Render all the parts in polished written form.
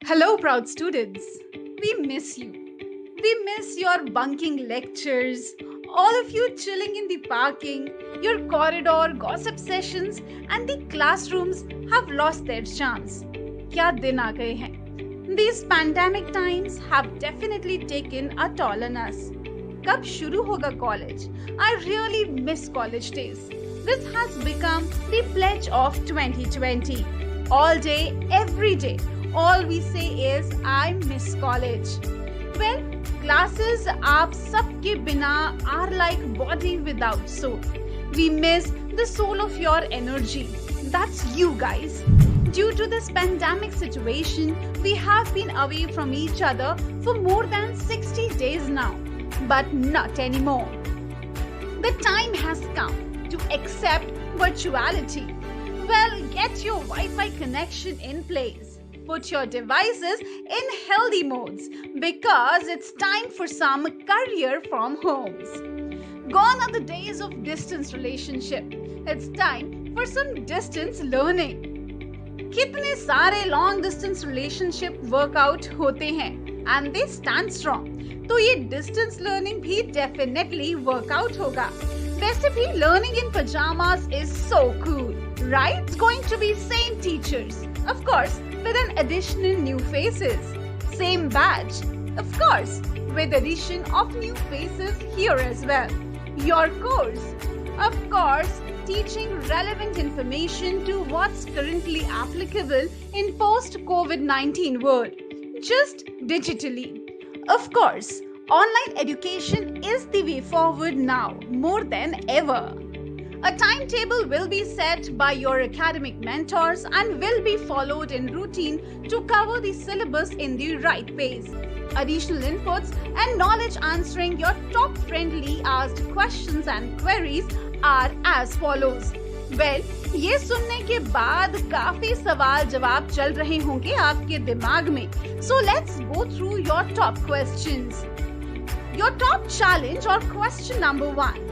Hello, proud students. We miss you. We miss your bunking lectures, all of you chilling in the parking, your corridor gossip sessions, and the classrooms have lost their charms. क्या दिन आ गए हैं? These pandemic times have definitely taken a toll on us. कब शुरू होगा college? I really miss college days. This has become the pledge of 2020. All day, every day. All we say is I miss college. Well, classes aap sabke bina are like body without soul. We miss the soul of your energy. That's you guys. Due to this pandemic situation, we have been away from each other for more than 60 days now. But not anymore. The time has come to accept virtuality. Well, get your Wi-Fi connection in place. Put your devices in healthy modes because it's time for some career from homes. Gone are the days of distance relationship. It's time for some distance learning. कितने सारे long distance relationship workout होते हैं and they stand strong. तो ये distance learning भी definitely workout होगा. वैसे भी learning in pajamas is so cool, right? It's going to be same teachers, of course, with an additional new faces. Same badge, of course, with addition of new faces here as well. Your course, of course, teaching relevant information to what's currently applicable in post-COVID-19 world, just digitally. Of course, online education is the way forward now, more than ever. A timetable will be set by your academic mentors and will be followed in routine to cover the syllabus in the right pace. Additional inputs and knowledge answering your top friendly asked questions and queries are as follows. Well, ये सुनने के बाद काफी सवाल जवाब चल रहे होंगे आपके दिमाग में. So let's go through your top questions. Your top challenge or question number 1.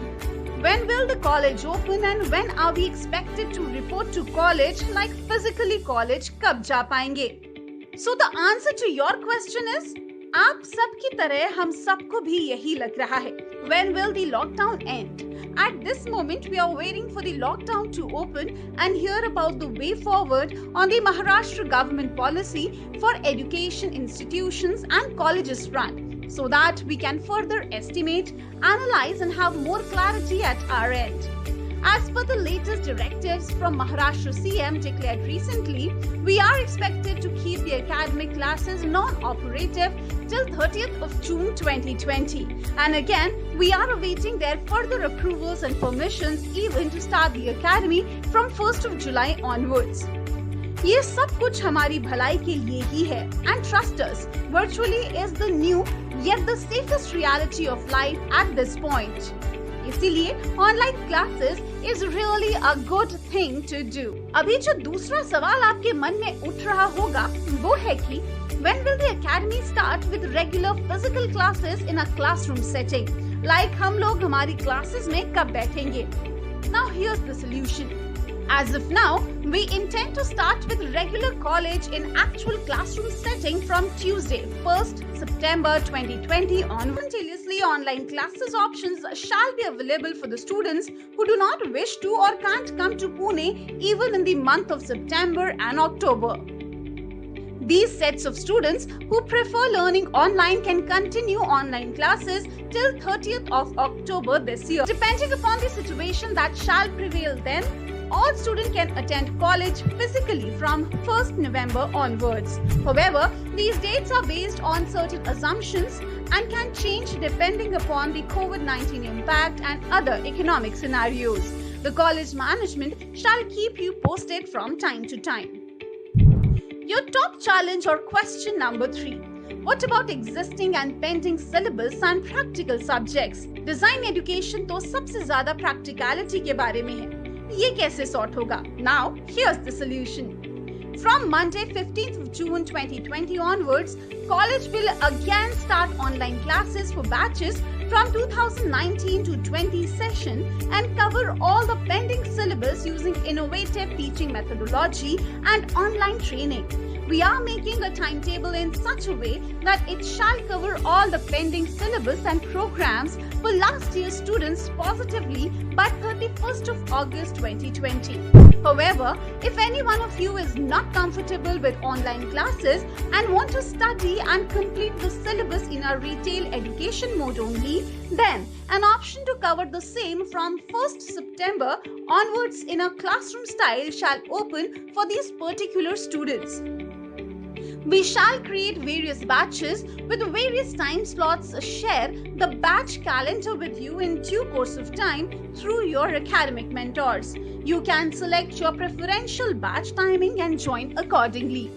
When will the college open and when are we expected to report to college like physically college कब जा पाएंगे? So the answer to your question is आप सबकी तरह हम सबको भी यही लग रहा है. When will the lockdown end? At this moment, we are waiting for the lockdown to open and hear about the way forward on the Maharashtra government policy for education institutions and colleges front, so that we can further estimate, analyze and have more clarity at our end. As per the latest directives from Maharashtra CM declared recently, we are expected to keep the academic classes non-operative till 30th of June 2020. And again, we are awaiting their further approvals and permissions even to start the academy from 1st of July onwards. ये सब कुछ हमारी भलाई के लिए ही है. And trust us, virtually is the new yet the safest reality of life at this point. इसीलिए online classes is really a good thing to do. अभी जो दूसरा सवाल आपके मन में उठ रहा होगा वो है कि when will the academy start with regular physical classes in a classroom setting? Like हम लोग हमारी क्लासेस में कब बैठेंगे? Now here's the solution. As of now, we intend to start with regular college in actual classroom setting from Tuesday, 1st September 2020 on. Simultaneously, online classes options shall be available for the students who do not wish to or can't come to Pune even in the month of September and October. These sets of students who prefer learning online can continue online classes till 30th of October this year. Depending upon the situation that shall prevail then, all students can attend college physically from 1st November onwards. However, these dates are based on certain assumptions and can change depending upon the COVID-19 impact and other economic scenarios. The college management shall keep you posted from time to time. Your top challenge or question number 3. What about existing and pending syllabus and practical subjects? Design education तो सबसे ज़्यादा practicality के बारे में है. ये कैसे sort होगा? Now, here's the solution. From Monday 15th of June 2020 onwards, college will again start online classes for batches from 2019 to 20 session and cover all the pending syllabus using innovative teaching methodology and online training. We are making a timetable in such a way that it shall cover all the pending syllabus and programs for last year's students positively by 31st of August 2020. However, if any one of you is not comfortable with online classes and want to study and complete the syllabus in a retail education mode only, then an option to cover the same from 1st September onwards in a classroom style shall open for these particular students. We shall create various batches with various time slots. Share the batch calendar with you in due course of time through your academic mentors. You can select your preferential batch timing and join accordingly.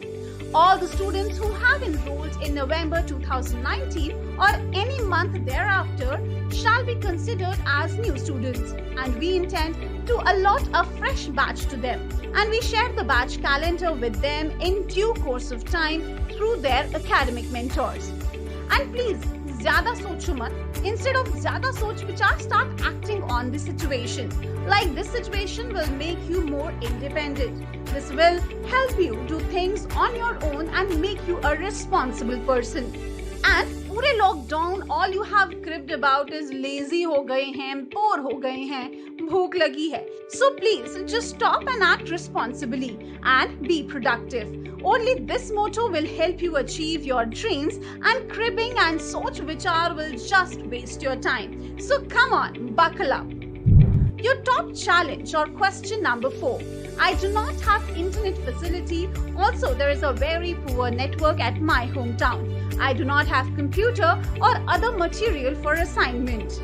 All the students who have enrolled in November 2019 or any month thereafter shall be considered as new students, and we intend to allot a fresh batch to them, and we share the batch calendar with them in due course of time through their academic mentors. And please, ज़्यादा सोचो मत. Instead of ज़्यादा सोच विचार, start acting on the situation. Like this situation will make you more independent. This will help you do things on your own and make you a responsible person. And पूरे lockdown all you have cribbed about is lazy हो गए हैं, bore हो गए हैं, भूख लगी है. So please just stop and act responsibly and be productive. Only this motto will help you achieve your dreams, and cribbing and soch vichar will just waste your time. So come on, buckle up. Your top challenge or question number 4. I do not have internet facility. Also, there is a very poor network at my hometown. I do not have computer or other material for assignment.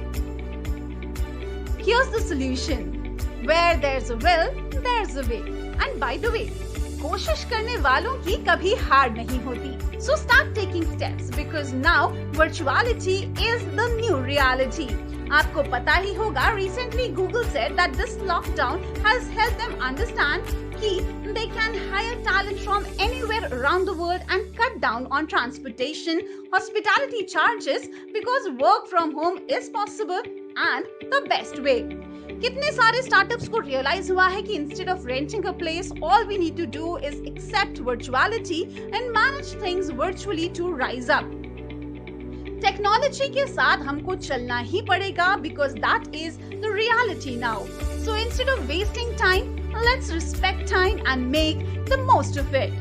Here's the solution. Where there's a will, there's a way. And by the way, कोशिश करने वालों की कभी हार नहीं होती. So start taking steps because now virtuality is the new reality. आपको पता ही होगा, recently Google said that this lockdown has helped them understand कि they can hire talent from anywhere around the world and cut down on transportation, hospitality charges because work from home is possible and the best way. कितने सारे startups को realise हुआ है कि instead of renting a place, all we need to do is accept virtuality and manage things virtually to rise up. Technology के साथ हमको चलना ही पड़ेगा because that is the reality now. So instead of wasting time, let's respect time and make the most of it.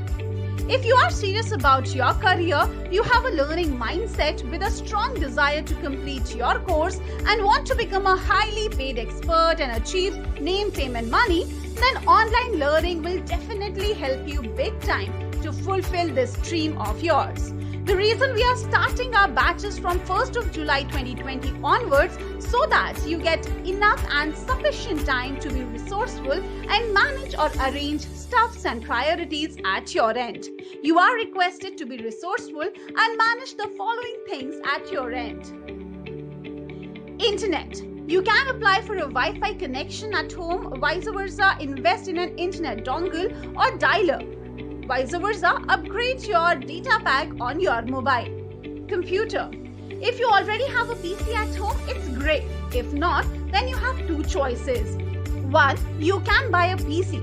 If you are serious about your career, you have a learning mindset with a strong desire to complete your course and want to become a highly paid expert and achieve name, fame and money, then online learning will definitely help you big time to fulfill this dream of yours. The reason we are starting our batches from 1st of July 2020 onwards so that you get enough and sufficient time to be resourceful and manage or arrange stuffs and priorities at your end. You are requested to be resourceful and manage the following things at your end. Internet. You can apply for a Wi-Fi connection at home, vice versa, invest in an internet dongle or dialer. Vice versa, upgrade your data pack on your mobile. Computer. If you already have a PC at home, it's great. If not, then you have two choices. One, you can buy a PC,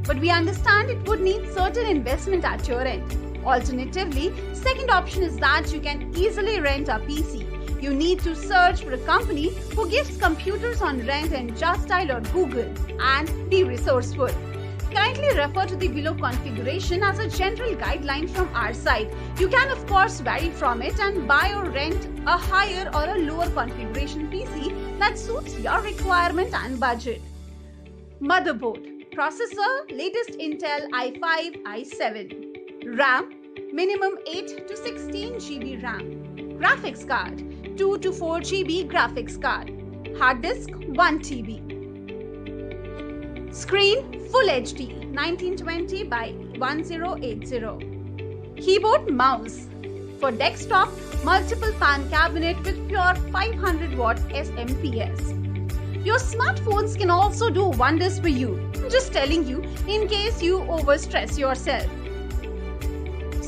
but we understand it would need certain investment at your end. Alternatively, second option is that you can easily rent a PC. You need to search for a company who gives computers on rent and just dial or Google and be resourceful. Kindly refer to the below configuration as a general guideline from our side. You can of course vary from it and buy or rent a higher or a lower configuration PC that suits your requirement and budget. Motherboard. Processor, latest Intel i5, i7. RAM, minimum 8 to 16 GB RAM. Graphics card, 2 to 4 GB graphics card. Hard disk, 1 TB. Screen, Full HD, 1920 by 1080. Keyboard, mouse. For desktop, multiple fan cabinet with pure 500 watt SMPS. Your smartphones can also do wonders for you. Just telling you in case you overstress yourself.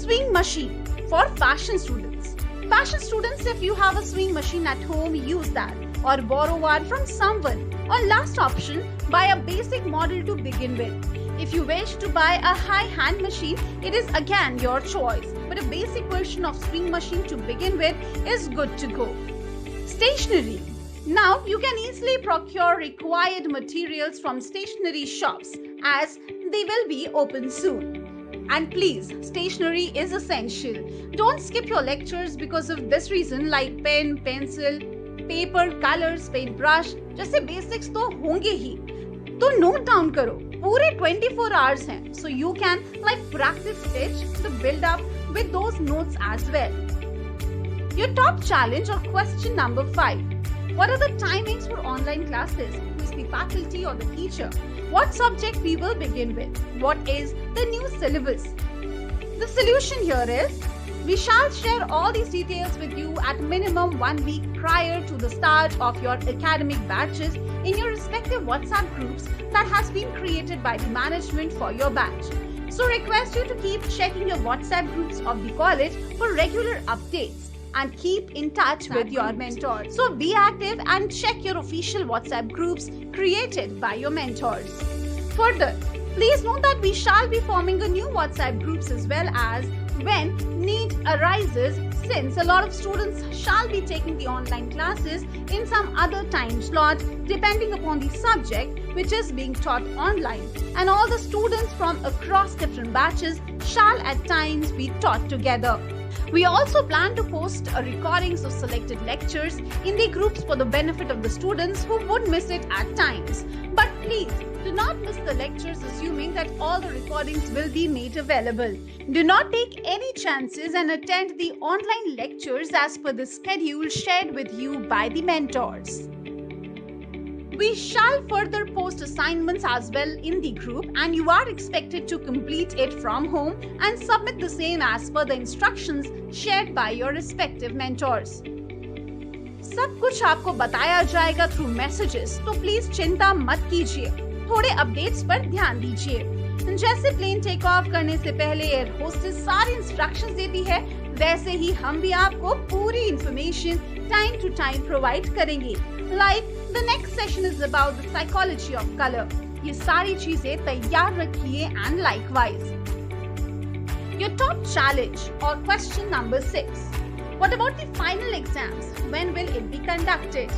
Swing machine for fashion students. Fashion students, if you have a swing machine at home, use that or borrow one from someone. Or last option, buy a basic model to begin with. If you wish to buy a high-hand machine, it is again your choice, but a basic version of Spring machine to begin with is good to go. Stationery. Now you can easily procure required materials from stationery shops as they will be open soon. And please, stationery is essential. Don't skip your lectures because of this reason, like pen, pencil, paper, colors, paintbrush जैसे basics तो होंगे ही. तो note down करो. पूरे 24 hours हैं, so you can like practice stitch the build up with those notes as well. Your top challenge or question number 5. What are the timings for online classes? Who is the faculty or the teacher? What subject we will begin with? What is the new syllabus? The solution here is, we shall share all these details with you at minimum 1 week prior to the start of your academic batches in your respective WhatsApp groups that has been created by the management for your batch. So request you to keep checking your WhatsApp groups of the college for regular updates and keep in touch with your mentors. So be active and check your official WhatsApp groups created by your mentors. Further, please note that we shall be forming a new WhatsApp groups as well as when need arises, since a lot of students shall be taking the online classes in some other time slot depending upon the subject which is being taught online, and all the students from across different batches shall at times be taught together. We also plan to post recordings of selected lectures in the groups for the benefit of the students who would miss it at times. But please, do not miss the lectures assuming that all the recordings will be made available. Do not take any chances and attend the online lectures as per the schedule shared with you by the mentors. We shall further post assignments as well in the group, and you are expected to complete it from home and submit the same as per the instructions shared by your respective mentors. सब कुछ आपको बताया जाएगा through messages, तो please चिंता मत कीजिए. थोड़े अपडेट्स पर ध्यान दीजिए. जैसे प्लेन टेक ऑफ करने से पहले एयर होस्टेस सारी इंस्ट्रक्शंस देती है, वैसे ही हम भी आपको पूरी information time to time provide करेंगे. Like the next session is about the psychology of colour. ये सारी चीजें तैयार रखिए and likewise. Your top challenge or question number 6. What about the final exams? When will it be conducted?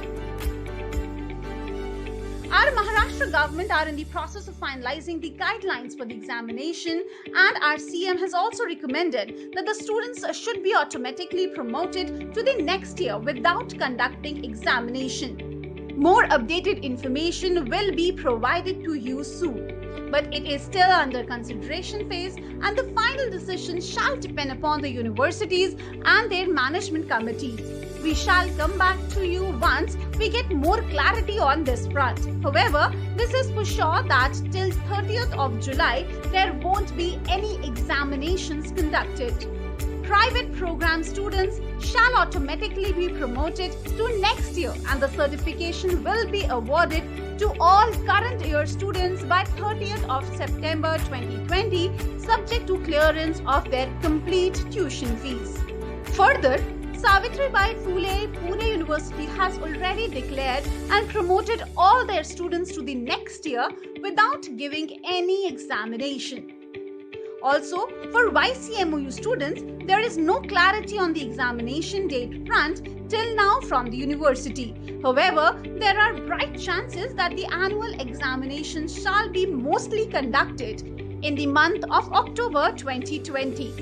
Our Maharashtra government are in the process of finalizing the guidelines for the examination, and our CM has also recommended that the students should be automatically promoted to the next year without conducting examination. More updated information will be provided to you soon, but it is still under consideration phase and the final decision shall depend upon the universities and their management committees. We shall come back to you once we get more clarity on this front. However, this is for sure that till 30th of July, there won't be any examinations conducted. Private program students shall automatically be promoted to next year, and the certification will be awarded to all current year students by 30th of September 2020, subject to clearance of their complete tuition fees. Further, Savitribai Phule Pune University has already declared and promoted all their students to the next year without giving any examination. Also, for YCMOU students, there is no clarity on the examination date front till now from the university. However, there are bright chances that the annual examination shall be mostly conducted in the month of October 2020.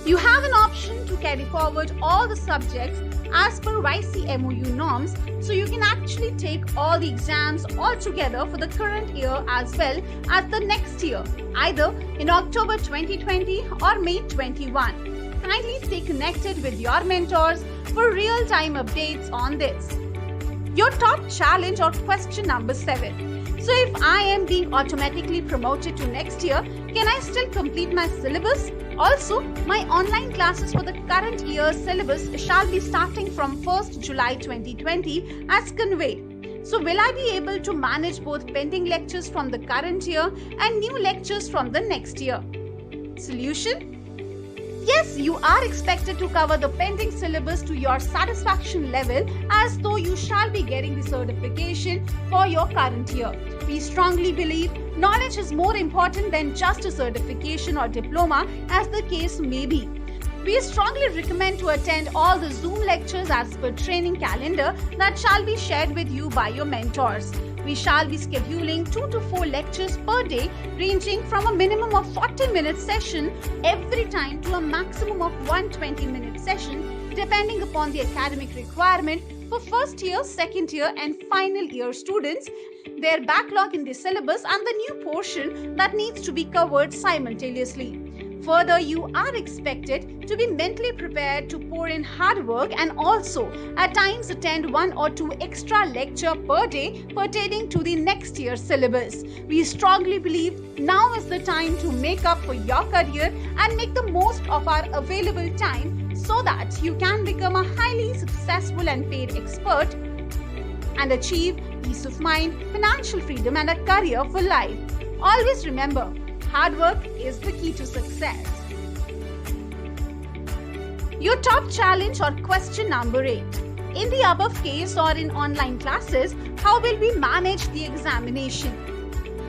You have an option to carry forward all the subjects as per YCMOU norms, so you can actually take all the exams all together for the current year as well as the next year, either in October 2020 or May 21. Kindly stay connected with your mentors for real-time updates on this. Your top challenge or question number 7. So if I am being automatically promoted to next year, can I still complete my syllabus? Also, my online classes for the current year's syllabus shall be starting from 1st July 2020 as conveyed. So will I be able to manage both pending lectures from the current year and new lectures from the next year? Solution? Yes, you are expected to cover the pending syllabus to your satisfaction level as though you shall be getting the certification for your current year. We strongly believe knowledge is more important than just a certification or diploma, as the case may be. We strongly recommend to attend all the Zoom lectures as per training calendar that shall be shared with you by your mentors. We shall be scheduling 2 to 4 lectures per day, ranging from a minimum of 40-minute session every time to a maximum of 120-minute session, depending upon the academic requirement for first year, second year and final year students, their backlog in the syllabus and the new portion that needs to be covered simultaneously. Further, you are expected to be mentally prepared to pour in hard work and also at times attend 1 or 2 extra lectures per day pertaining to the next year's syllabus. We strongly believe now is the time to make up for your career and make the most of our available time so that you can become a highly successful and paid expert and achieve peace of mind, financial freedom and a career for life. Always remember, hard work is the key to success. Your top challenge or question number 8. In the above case or in online classes, how will we manage the examination?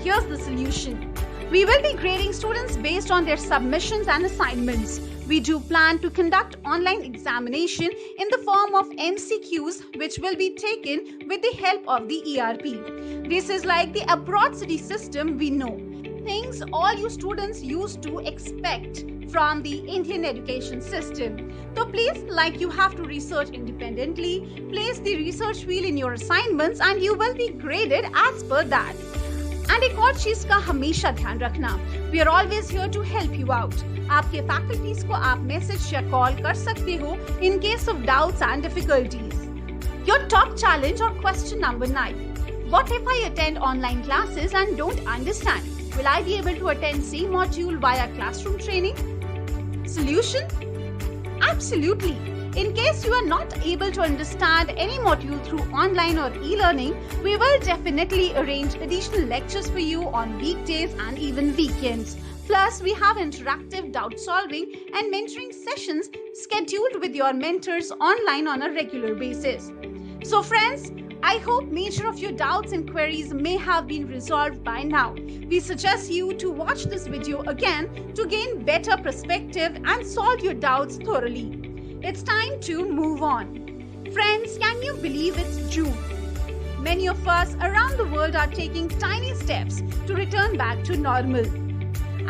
Here's the solution. We will be grading students based on their submissions and assignments. We do plan to conduct online examination in the form of MCQs, which will be taken with the help of the ERP. This is like the abroad city system we know. Things all you students used to expect from the Indian education system. So please, like you have to research independently, place the research wheel in your assignments and you will be graded as per that. And एक और चीज का हमेशा ध्यान रखना, we are always here to help you out. आपके faculties को आप मैसेज या कॉल कर सकते हो in case of doubts and difficulties. Your top challenge or question number 9. What if I attend online classes and don't understand? Will I be able to attend same module via classroom training? Solution? Absolutely. In case you are not able to understand any module through online or e-learning, we will definitely arrange additional lectures for you on weekdays and even weekends. Plus, we have interactive doubt solving and mentoring sessions scheduled with your mentors online on a regular basis. So friends, I hope major of your doubts and queries may have been resolved by now. We suggest you to watch this video again to gain better perspective and solve your doubts thoroughly. It's time to move on. Friends, can you believe it's June? Many of us around the world are taking tiny steps to return back to normal.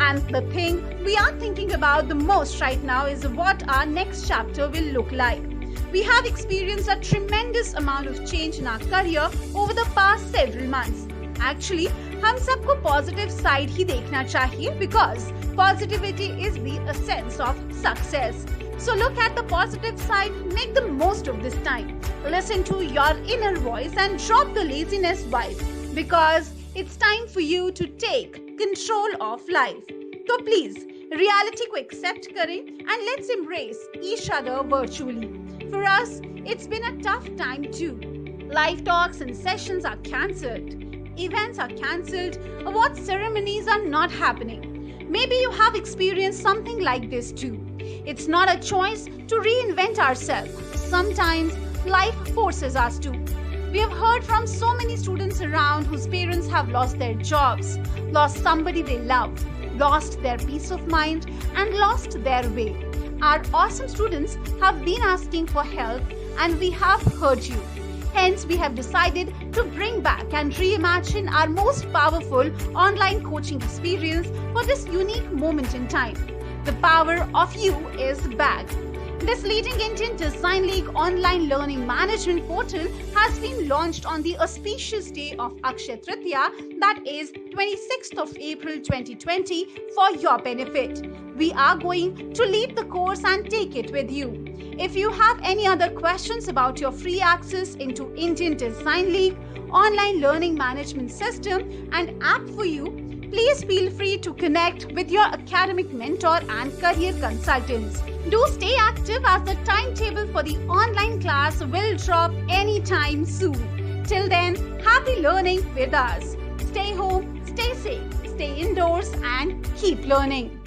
And the thing we are thinking about the most right now is what our next chapter will look like. We have experienced a tremendous amount of change in our career over the past several months. Actually, हम सबको positive side ही देखना चाहिए because positivity is the essence of success. So look at the positive side, make the most of this time. Listen to your inner voice and drop the laziness vibe because it's time for you to take control of life. So please, reality को accept करें and let's embrace each other virtually. For us, it's been a tough time too. Live talks and sessions are cancelled. Events are cancelled. Award ceremonies are not happening. Maybe you have experienced something like this too. It's not a choice to reinvent ourselves. Sometimes life forces us to. We have heard from so many students around whose parents have lost their jobs, lost somebody they love, lost their peace of mind, and lost their way. Our awesome students have been asking for help and we have heard you. Hence, we have decided to bring back and reimagine our most powerful online coaching experience for this unique moment in time. The power of you is back. This leading Indian Design League online learning management portal has been launched on the auspicious day of Akshaya Tritiya, that is 26th of April 2020, for your benefit. We are going to lead the course and take it with you. If you have any other questions about your free access into Indian Design League, online learning management system and app for you, please feel free to connect with your academic mentor and career consultants. Do stay active as the timetable for the online class will drop anytime soon. Till then, happy learning with us. Stay home, stay safe, stay indoors and keep learning.